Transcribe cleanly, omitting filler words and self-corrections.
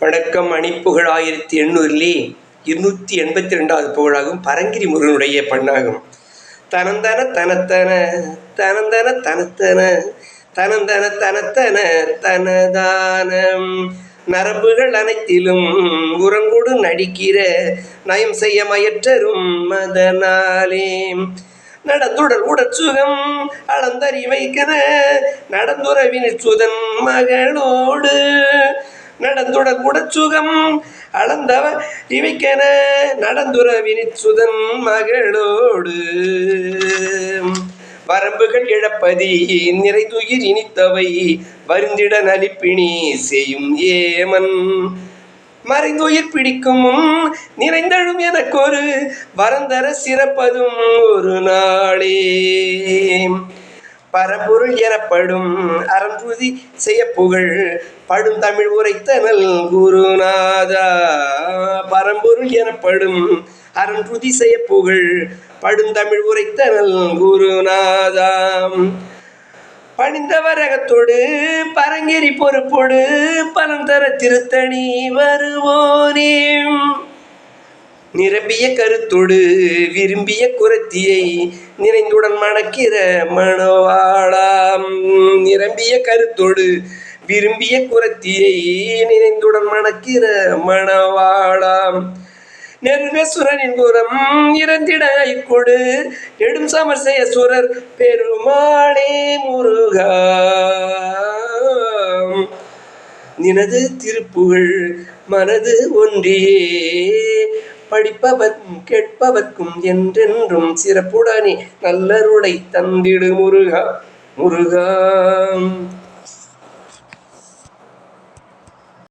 வணக்கம். அணிப்புகழ் 1800 282வது புகழாகும். பரங்கிரி முருகனுடைய பண்ணாகும். தனந்தன தனத்தன தனந்தன தனத்தன தனந்தன தனத்தன தனதானம் நரம்புகள் அனைத்திலும் உறங்கொடு நடிக்கிற நயம் செய்ய மயற்றரும் மதனாலே நடந்துடல் உடற்சுகம் அளந்தறிவைக்கன நடந்துறவின் சுதன் மகளோடு நடந்துடல் உடற்சுகம் அளந்தவ இவைக்கென நடந்துறவின் சுதன் மகளோடு வரம்புகள் இழப்பதி நிறைந்துயிர் இனித்தவை வருந்திட நலிப்பினி செய்யும் ஏமன் மறைந்துயிர் பிடிக்கும் நிறைந்தழும் எனக்கொரு வரந்தர சிறப்பதும் ஒரு நாளே பரம்பொருள் எனப்படும் அறம்புதி செய்ய புகழ் படும் தமிழ் உரைத்தனல் குருநாதா பரம்பொருள் எனப்படும் அறம்புதி செய்ய புகழ் படும் தமிழ் உரைத்தனல் குருநாதாம் பணிந்தவரகத்தோடு பரங்கிரி பொறுப்போடு பலம் தர திருத்தணி வருவோனே நிரம்பிய கருத்தோடு விரும்பிய குரத்தியை நிறைந்துடன் மணக்கிற மணவாளாம் நிரம்பிய கருத்தோடு விரும்பிய குரத்தியை நினைந்துடன் மணக்கிற மணவாளாம் நெருங்கசுரனின் குரம் இறந்திட கொடு எடும் சமர்செய சுரர் பெருமாளே முருகா நினது திருப்புகழ் மனது ஒன்றியே படிப்பவர்க்கும் கேட்பவர்க்கும் என்றென்றும் சிறப்புடனே நல்லருளை தந்திடு முருகா முருகா.